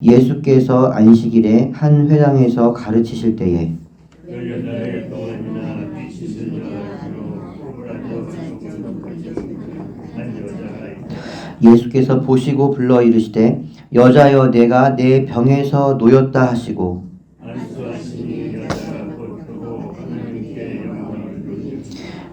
예수께서 안식일에 한 회당에서 가르치실 때에 예수께서 보시고 불러 이르시되 여자여 내가 내 병에서 놓였다 하시고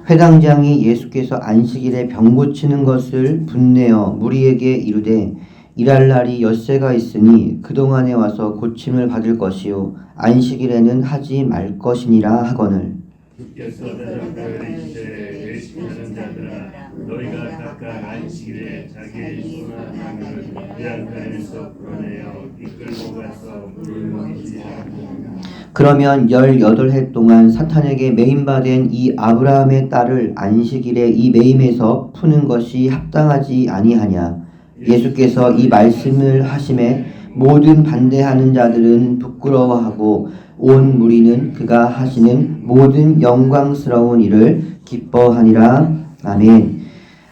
회당장이 예수께서 안식일에 병 고치는 것을 분내어 무리에게 이르되 일할 날이 엿새가 있으니 그동안에 와서 고침을 받을 것이요 안식일에는 하지 말 것이니라 하거늘 주께서 대답하여 이르시되 외식하는 자들아 너희가 각각 안식일에 자기의 소나무를 외양간에서 풀어내어 이끌고 가서 물을 먹이지 않으면 그러면 18해 동안 사탄에게 매임받은 이 아브라함의 딸을 안식일에 이 매임에서 푸는 것이 합당하지 아니하냐. 예수께서 이 말씀을 하심에 모든 반대하는 자들은 부끄러워하고 온 무리는 그가 하시는 모든 영광스러운 일을 기뻐하니라. 아멘.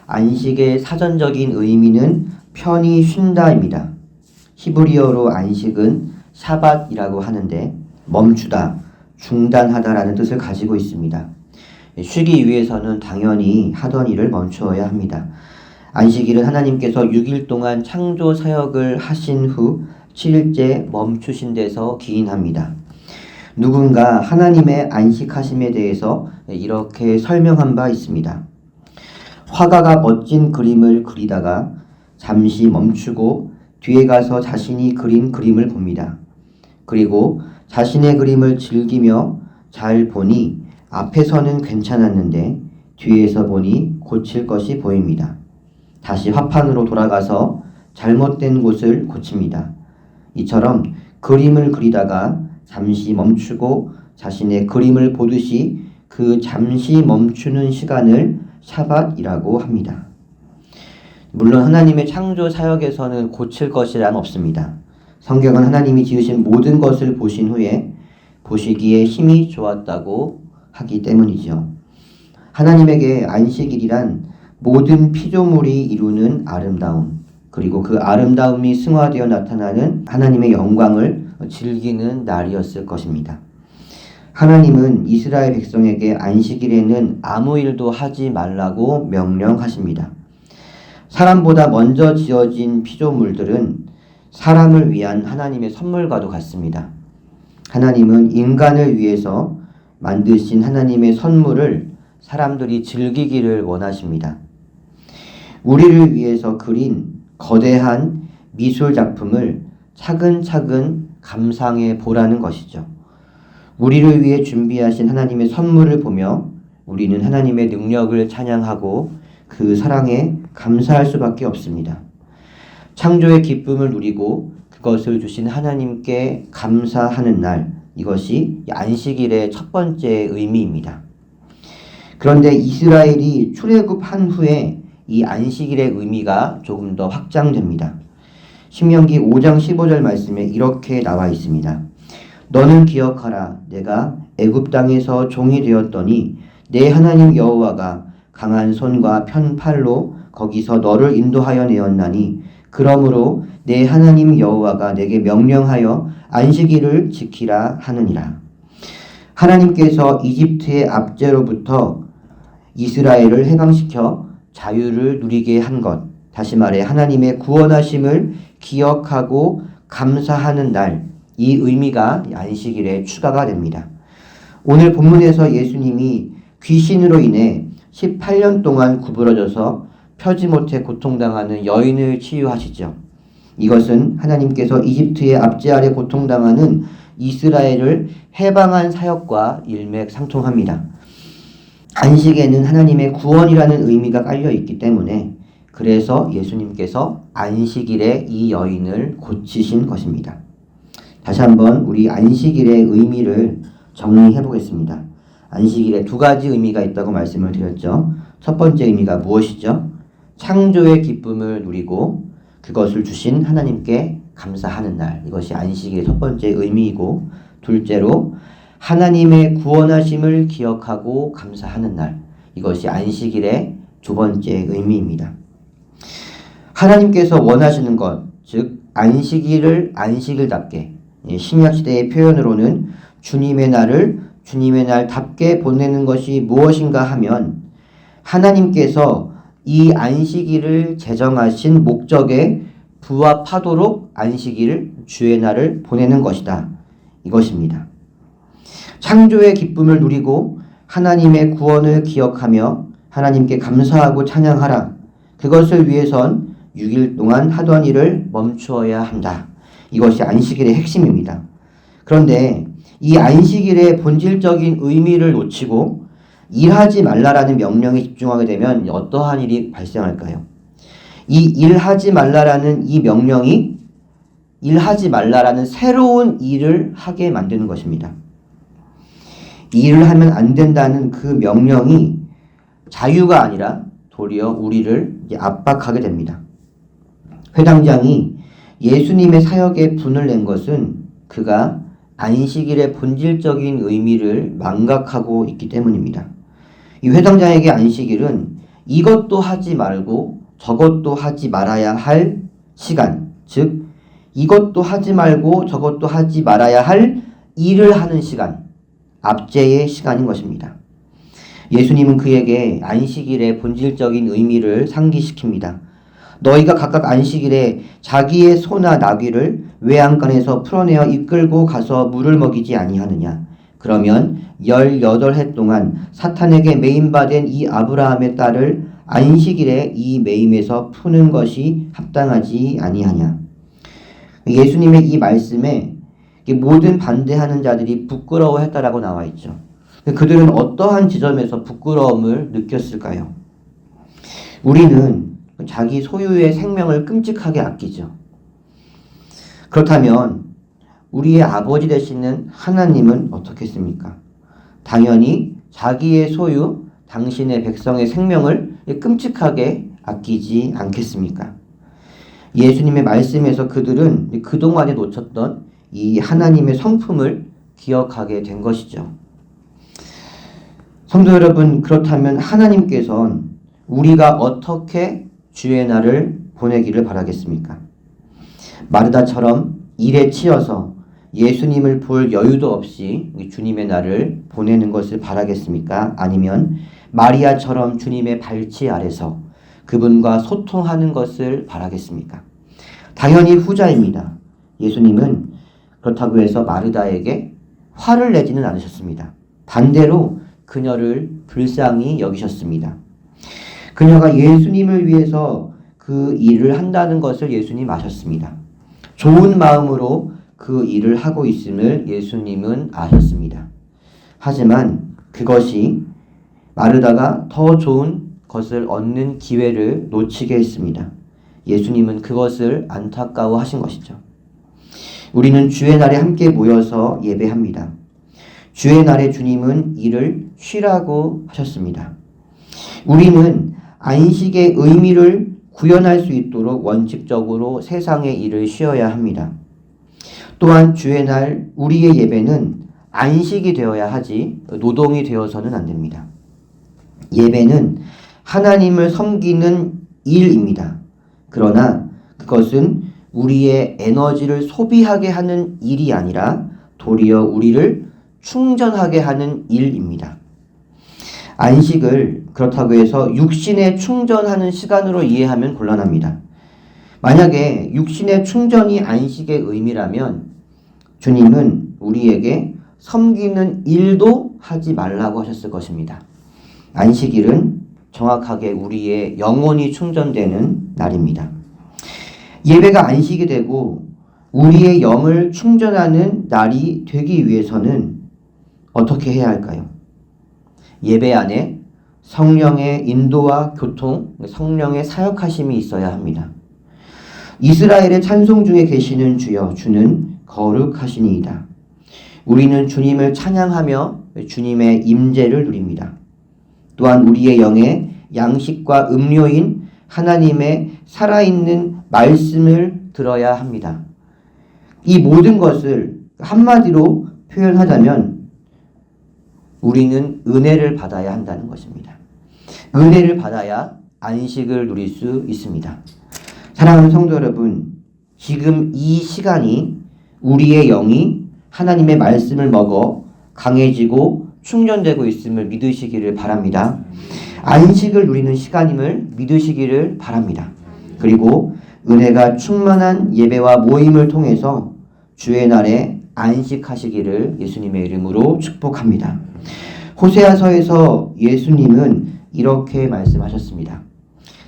안식의 사전적인 의미는 편히 쉰다입니다. 히브리어로 안식은 샤밧이라고 하는데 멈추다, 중단하다라는 뜻을 가지고 있습니다. 쉬기 위해서는 당연히 하던 일을 멈추어야 합니다. 안식일은 하나님께서 6일 동안 창조 사역을 하신 후 7일째 멈추신 데서 기인합니다. 누군가 하나님의 안식하심에 대해서 이렇게 설명한 바 있습니다. 화가가 멋진 그림을 그리다가 잠시 멈추고 뒤에 가서 자신이 그린 그림을 봅니다. 그리고 자신의 그림을 즐기며 잘 보니 앞에서는 괜찮았는데 뒤에서 보니 고칠 것이 보입니다. 다시 화판으로 돌아가서 잘못된 곳을 고칩니다. 이처럼 그림을 그리다가 잠시 멈추고 자신의 그림을 보듯이 그 잠시 멈추는 시간을 샤밧이라고 합니다. 물론 하나님의 창조 사역에서는 고칠 것이란 없습니다. 성경은 하나님이 지으신 모든 것을 보신 후에 보시기에 힘이 좋았다고 하기 때문이죠. 하나님에게 안식일이란 모든 피조물이 이루는 아름다움, 그리고 그 아름다움이 승화되어 나타나는 하나님의 영광을 즐기는 날이었을 것입니다. 하나님은 이스라엘 백성에게 안식일에는 아무 일도 하지 말라고 명령하십니다. 사람보다 먼저 지어진 피조물들은 사람을 위한 하나님의 선물과도 같습니다. 하나님은 인간을 위해서 만드신 하나님의 선물을 사람들이 즐기기를 원하십니다. 우리를 위해서 그린 거대한 미술 작품을 차근차근 감상해 보라는 것이죠. 우리를 위해 준비하신 하나님의 선물을 보며 우리는 하나님의 능력을 찬양하고 그 사랑에 감사할 수밖에 없습니다. 창조의 기쁨을 누리고 그것을 주신 하나님께 감사하는 날, 이것이 안식일의 첫 번째 의미입니다. 그런데 이스라엘이 출애굽한 후에 이 안식일의 의미가 조금 더 확장됩니다. 신명기 5장 15절 말씀에 이렇게 나와 있습니다. 너는 기억하라. 내가 애굽 땅에서 종이 되었더니 내 하나님 여호와가 강한 손과 편 팔로 거기서 너를 인도하여 내었나니 그러므로 내 하나님 여호와가 내게 명령하여 안식일을 지키라 하느니라. 하나님께서 이집트의 압제로부터 이스라엘을 해방시켜 자유를 누리게 한 것, 다시 말해 하나님의 구원하심을 기억하고 감사하는 날, 이 의미가 안식일에 추가가 됩니다. 오늘 본문에서 예수님이 귀신으로 인해 18년 동안 구부러져서 펴지 못해 고통당하는 여인을 치유하시죠. 이것은 하나님께서 이집트의 압제 아래 고통당하는 이스라엘을 해방한 사역과 일맥상통합니다. 안식에는 하나님의 구원이라는 의미가 깔려 있기 때문에 그래서 예수님께서 안식일에 이 여인을 고치신 것입니다. 다시 한번 우리 안식일의 의미를 정리해 보겠습니다. 안식일에 두 가지 의미가 있다고 말씀을 드렸죠. 첫 번째 의미가 무엇이죠? 창조의 기쁨을 누리고 그것을 주신 하나님께 감사하는 날, 이것이 안식일의 첫 번째 의미이고, 둘째로 하나님의 구원하심을 기억하고 감사하는 날, 이것이 안식일의 두 번째 의미입니다. 하나님께서 원하시는 것, 즉 안식일을 안식일답게, 신약시대의 표현으로는 주님의 날을 주님의 날답게 보내는 것이 무엇인가 하면 하나님께서 이 안식일을 제정하신 목적에 부합하도록 안식일, 주의 날을 보내는 것이다. 이것입니다. 창조의 기쁨을 누리고 하나님의 구원을 기억하며 하나님께 감사하고 찬양하라. 그것을 위해선 6일 동안 하던 일을 멈추어야 한다. 이것이 안식일의 핵심입니다. 그런데 이 안식일의 본질적인 의미를 놓치고 일하지 말라라는 명령에 집중하게 되면 어떠한 일이 발생할까요? 이 일하지 말라라는 이 명령이 일하지 말라라는 새로운 일을 하게 만드는 것입니다. 일을 하면 안 된다는 그 명령이 자유가 아니라 도리어 우리를 압박하게 됩니다. 회당장이 예수님의 사역에 분을 낸 것은 그가 안식일의 본질적인 의미를 망각하고 있기 때문입니다. 이 회당장에게 안식일은 이것도 하지 말고 저것도 하지 말아야 할 시간, 즉 이것도 하지 말고 저것도 하지 말아야 할 일을 하는 시간, 압제의 시간인 것입니다. 예수님은 그에게 안식일의 본질적인 의미를 상기시킵니다. 너희가 각각 안식일에 자기의 소나 나귀를 외양간에서 풀어내어 이끌고 가서 물을 먹이지 아니하느냐. 그러면 18해 동안 사탄에게 매임받은 이 아브라함의 딸을 안식일에 이 매임에서 푸는 것이 합당하지 아니하냐. 예수님의 이 말씀에 모든 반대하는 자들이 부끄러워했다라고 나와 있죠. 그들은 어떠한 지점에서 부끄러움을 느꼈을까요? 우리는 자기 소유의 생명을 끔찍하게 아끼죠. 그렇다면 우리의 아버지 되시는 하나님은 어떻겠습니까? 당연히 자기의 소유, 당신의 백성의 생명을 끔찍하게 아끼지 않겠습니까? 예수님의 말씀에서 그들은 그동안에 놓쳤던 이 하나님의 성품을 기억하게 된 것이죠. 성도 여러분, 그렇다면 하나님께서는 우리가 어떻게 주의 날을 보내기를 바라겠습니까? 마르다처럼 일에 치여서 예수님을 볼 여유도 없이 주님의 날을 보내는 것을 바라겠습니까? 아니면 마리아처럼 주님의 발치 아래서 그분과 소통하는 것을 바라겠습니까? 당연히 후자입니다. 예수님은 그렇다고 해서 마르다에게 화를 내지는 않으셨습니다. 반대로 그녀를 불쌍히 여기셨습니다. 그녀가 예수님을 위해서 그 일을 한다는 것을 예수님 아셨습니다. 좋은 마음으로 그 일을 하고 있음을 예수님은 아셨습니다. 하지만 그것이 마르다가 더 좋은 것을 얻는 기회를 놓치게 했습니다. 예수님은 그것을 안타까워하신 것이죠. 우리는 주의 날에 함께 모여서 예배합니다. 주의 날에 주님은 일을 쉬라고 하셨습니다. 우리는 안식의 의미를 구현할 수 있도록 원칙적으로 세상의 일을 쉬어야 합니다. 또한 주의 날 우리의 예배는 안식이 되어야 하지 노동이 되어서는 안 됩니다. 예배는 하나님을 섬기는 일입니다. 그러나 그것은 우리의 에너지를 소비하게 하는 일이 아니라 도리어 우리를 충전하게 하는 일입니다. 안식을 그렇다고 해서 육신에 충전하는 시간으로 이해하면 곤란합니다. 만약에 육신의 충전이 안식의 의미라면 주님은 우리에게 섬기는 일도 하지 말라고 하셨을 것입니다. 안식일은 정확하게 우리의 영혼이 충전되는 날입니다. 예배가 안식이 되고 우리의 영을 충전하는 날이 되기 위해서는 어떻게 해야 할까요? 예배 안에 성령의 인도와 교통, 성령의 사역하심이 있어야 합니다. 이스라엘의 찬송 중에 계시는 주여, 주는 거룩하시니이다. 우리는 주님을 찬양하며 주님의 임재를 누립니다. 또한 우리의 영에 양식과 음료인 하나님의 살아있는 말씀을 들어야 합니다. 이 모든 것을 한마디로 표현하자면 우리는 은혜를 받아야 한다는 것입니다. 은혜를 받아야 안식을 누릴 수 있습니다. 사랑하는 성도 여러분, 지금 이 시간이 우리의 영이 하나님의 말씀을 먹어 강해지고 충전되고 있음을 믿으시기를 바랍니다. 안식을 누리는 시간임을 믿으시기를 바랍니다. 그리고 은혜가 충만한 예배와 모임을 통해서 주의 날에 안식하시기를 예수님의 이름으로 축복합니다. 호세아서에서 예수님은 이렇게 말씀하셨습니다.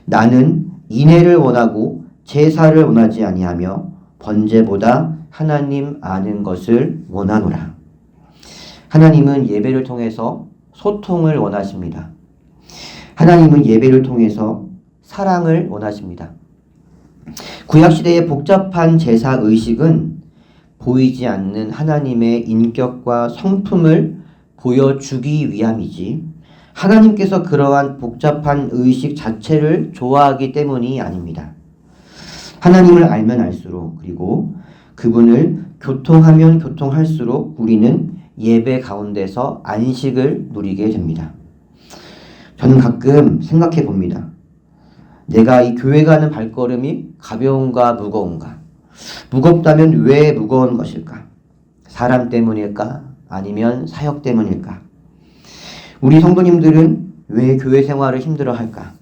나는 인애를 원하고 제사를 원하지 아니하며 번제보다 하나님 아는 것을 원하노라. 하나님은 예배를 통해서 소통을 원하십니다. 하나님은 예배를 통해서 사랑을 원하십니다. 구약시대의 복잡한 제사 의식은 보이지 않는 하나님의 인격과 성품을 보여주기 위함이지 하나님께서 그러한 복잡한 의식 자체를 좋아하기 때문이 아닙니다. 하나님을 알면 알수록 그리고 그분을 교통하면 교통할수록 우리는 예배 가운데서 안식을 누리게 됩니다. 저는 가끔 생각해 봅니다. 내가 이 교회 가는 발걸음이 가벼운가 무거운가? 무겁다면 왜 무거운 것일까? 사람 때문일까? 아니면 사역 때문일까? 우리 성도님들은 왜 교회 생활을 힘들어할까?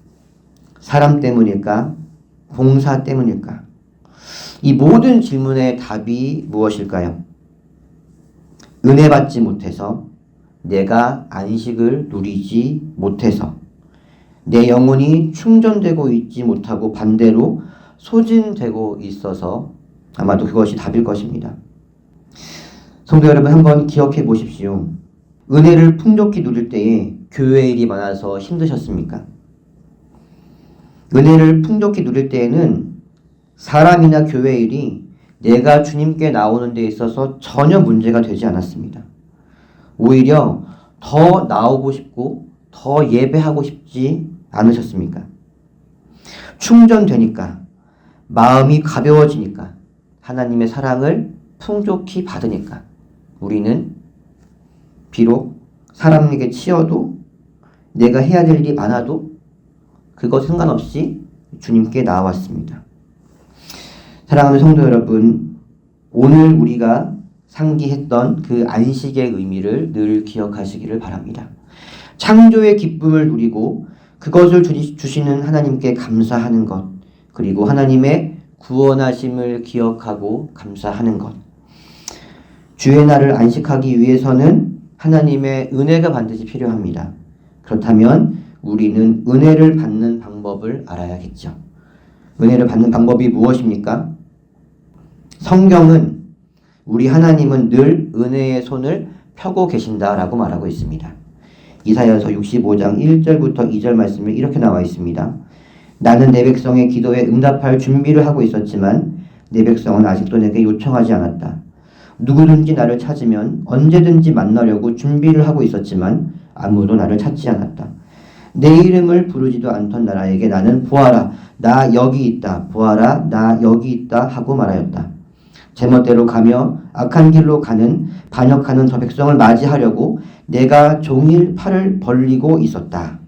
사람 때문일까? 봉사 때문일까? 이 모든 질문의 답이 무엇일까요? 은혜 받지 못해서, 내가 안식을 누리지 못해서, 내 영혼이 충전되고 있지 못하고 반대로 소진되고 있어서 아마도 그것이 답일 것입니다. 성도 여러분, 한번 기억해 보십시오. 은혜를 풍족히 누릴 때에 교회 일이 많아서 힘드셨습니까? 은혜를 풍족히 누릴 때에는 사람이나 교회 일이 내가 주님께 나오는 데 있어서 전혀 문제가 되지 않았습니다. 오히려 더 나오고 싶고 더 예배하고 싶지 않으셨습니까? 충전되니까, 마음이 가벼워지니까, 하나님의 사랑을 풍족히 받으니까 우리는 비록 사람에게 치여도 내가 해야 될 일이 많아도 그것 상관없이 주님께 나왔습니다. 사랑하는 성도 여러분, 오늘 우리가 상기했던 그 안식의 의미를 늘 기억하시기를 바랍니다. 창조의 기쁨을 누리고 그것을 주시는 하나님께 감사하는 것, 그리고 하나님의 구원하심을 기억하고 감사하는 것. 주의 날을 안식하기 위해서는 하나님의 은혜가 반드시 필요합니다. 그렇다면 우리는 은혜를 받는 방법을 알아야겠죠. 은혜를 받는 방법이 무엇입니까? 성경은 우리 하나님은 늘 은혜의 손을 펴고 계신다라고 말하고 있습니다. 이사야서 65장 1절부터 2절 말씀에 이렇게 나와 있습니다. 나는 내 백성의 기도에 응답할 준비를 하고 있었지만 내 백성은 아직도 내게 요청하지 않았다. 누구든지 나를 찾으면 언제든지 만나려고 준비를 하고 있었지만 아무도 나를 찾지 않았다. 내 이름을 부르지도 않던 나라에게 나는 보아라, 나 여기 있다, 보아라, 나 여기 있다 하고 말하였다. 제멋대로 가며 악한 길로 가는 반역하는 저 백성을 맞이하려고 내가 종일 팔을 벌리고 있었다.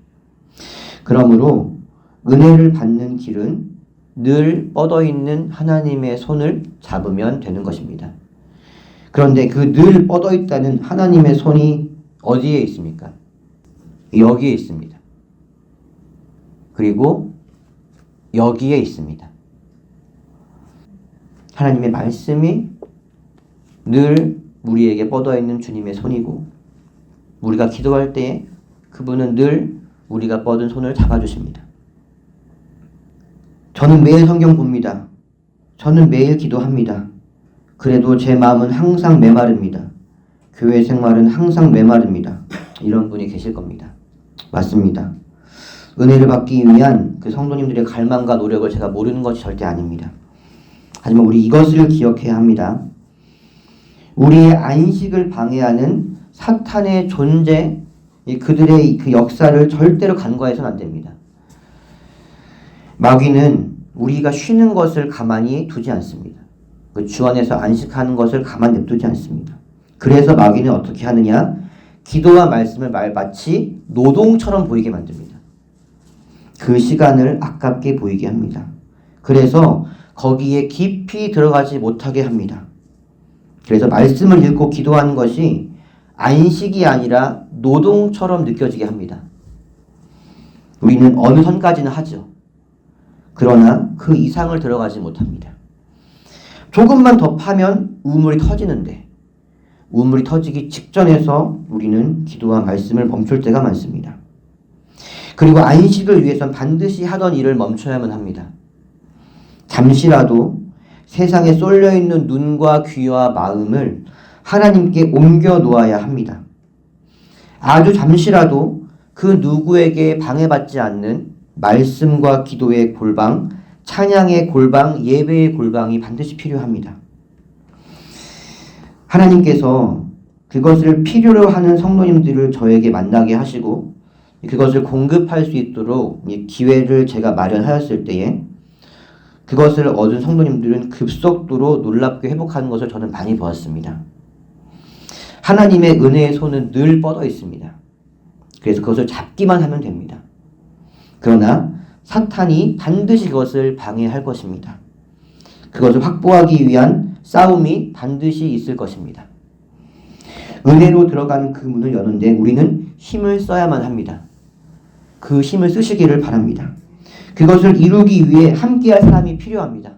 그러므로 은혜를 받는 길은 늘 뻗어있는 하나님의 손을 잡으면 되는 것입니다. 그런데 그 늘 뻗어있다는 하나님의 손이 어디에 있습니까? 여기에 있습니다. 그리고 여기에 있습니다. 하나님의 말씀이 늘 우리에게 뻗어있는 주님의 손이고, 우리가 기도할 때에 그분은 늘 우리가 뻗은 손을 잡아주십니다. 저는 매일 성경 봅니다. 저는 매일 기도합니다. 그래도 제 마음은 항상 메마릅니다. 교회 생활은 항상 메마릅니다. 이런 분이 계실 겁니다. 맞습니다. 은혜를 받기 위한 그 성도님들의 갈망과 노력을 제가 모르는 것이 절대 아닙니다. 하지만 우리 이것을 기억해야 합니다. 우리의 안식을 방해하는 사탄의 존재, 그들의 그 역사를 절대로 간과해서는 안 됩니다. 마귀는 우리가 쉬는 것을 가만히 두지 않습니다. 그 주 안에서 안식하는 것을 가만 냅두지 않습니다. 그래서 마귀는 어떻게 하느냐? 기도와 말씀을 마치 노동처럼 보이게 만듭니다. 그 시간을 아깝게 보이게 합니다. 그래서 거기에 깊이 들어가지 못하게 합니다. 그래서 말씀을 읽고 기도하는 것이 안식이 아니라 노동처럼 느껴지게 합니다. 우리는 어느 선까지는 하죠. 그러나 그 이상을 들어가지 못합니다. 조금만 더 파면 우물이 터지는데 우물이 터지기 직전에서 우리는 기도와 말씀을 멈출 때가 많습니다. 그리고 안식을 위해선 반드시 하던 일을 멈춰야만 합니다. 잠시라도 세상에 쏠려있는 눈과 귀와 마음을 하나님께 옮겨 놓아야 합니다. 아주 잠시라도 그 누구에게 방해받지 않는 말씀과 기도의 골방, 찬양의 골방, 예배의 골방이 반드시 필요합니다. 하나님께서 그것을 필요로 하는 성도님들을 저에게 만나게 하시고 그것을 공급할 수 있도록 기회를 제가 마련하였을 때에 그것을 얻은 성도님들은 급속도로 놀랍게 회복하는 것을 저는 많이 보았습니다. 하나님의 은혜의 손은 늘 뻗어 있습니다. 그래서 그것을 잡기만 하면 됩니다. 그러나 사탄이 반드시 그것을 방해할 것입니다. 그것을 확보하기 위한 싸움이 반드시 있을 것입니다. 은혜로 들어가는 그 문을 여는데 우리는 힘을 써야만 합니다. 그 힘을 쓰시기를 바랍니다. 그것을 이루기 위해 함께할 사람이 필요합니다.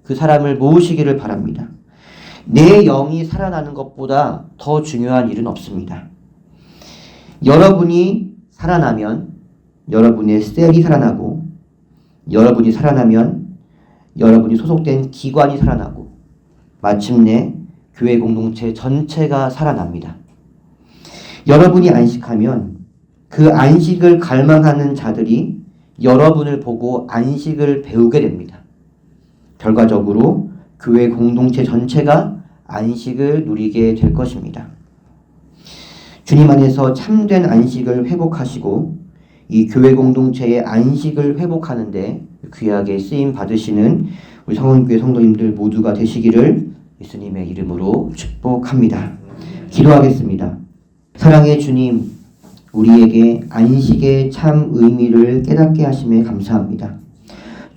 그 사람을 모으시기를 바랍니다. 내 영이 살아나는 것보다 더 중요한 일은 없습니다. 여러분이 살아나면 여러분의 셀이 살아나고 여러분이 살아나면 여러분이 소속된 기관이 살아나고 마침내 교회 공동체 전체가 살아납니다. 여러분이 안식하면 그 안식을 갈망하는 자들이 여러분을 보고 안식을 배우게 됩니다. 결과적으로 교회 공동체 전체가 안식을 누리게 될 것입니다. 주님 안에서 참된 안식을 회복하시고 이 교회 공동체의 안식을 회복하는데 귀하게 쓰임 받으시는 우리 성원교회 성도님들 모두가 되시기를 예수님의 이름으로 축복합니다. 기도하겠습니다. 사랑의 주님, 우리에게 안식의 참 의미를 깨닫게 하심에 감사합니다.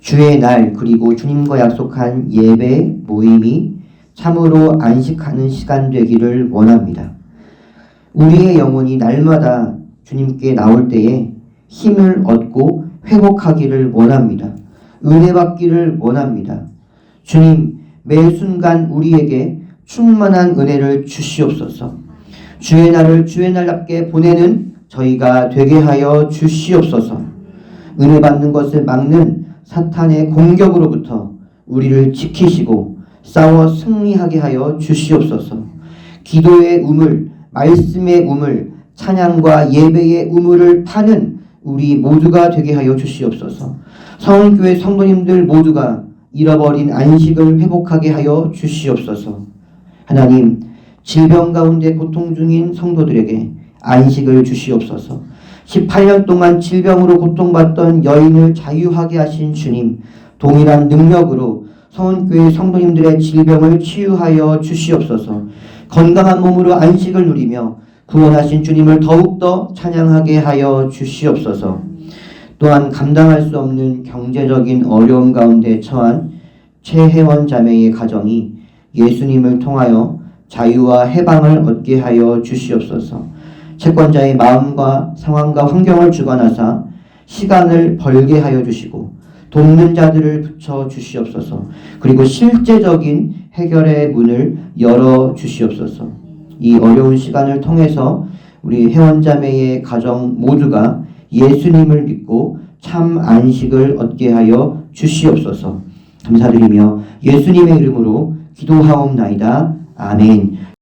주의 날 그리고 주님과 약속한 예배 모임이 참으로 안식하는 시간 되기를 원합니다. 우리의 영혼이 날마다 주님께 나올 때에 힘을 얻고 회복하기를 원합니다. 은혜 받기를 원합니다. 주님, 매 순간 우리에게 충만한 은혜를 주시옵소서. 주의 날을 주의 날답게 보내는 저희가 되게 하여 주시옵소서. 은혜 받는 것을 막는 사탄의 공격으로부터 우리를 지키시고 싸워 승리하게 하여 주시옵소서. 기도의 우물, 말씀의 우물, 찬양과 예배의 우물을 파는 우리 모두가 되게 하여 주시옵소서. 성은교회 성도님들 모두가 잃어버린 안식을 회복하게 하여 주시옵소서. 하나님, 질병 가운데 고통 중인 성도들에게 안식을 주시옵소서. 18년 동안 질병으로 고통받던 여인을 자유하게 하신 주님, 동일한 능력으로 성은교회 성도님들의 질병을 치유하여 주시옵소서. 건강한 몸으로 안식을 누리며 구원하신 주님을 더욱더 찬양하게 하여 주시옵소서. 또한 감당할 수 없는 경제적인 어려움 가운데 처한 최혜원 자매의 가정이 예수님을 통하여 자유와 해방을 얻게 하여 주시옵소서. 채권자의 마음과 상황과 환경을 주관하사 시간을 벌게 하여 주시고 돕는 자들을 붙여 주시옵소서. 그리고 실제적인 해결의 문을 열어 주시옵소서. 이 어려운 시간을 통해서 우리 회원자매의 가정 모두가 예수님을 믿고 참 안식을 얻게 하여 주시옵소서. 감사드리며 예수님의 이름으로 기도하옵나이다. 아멘.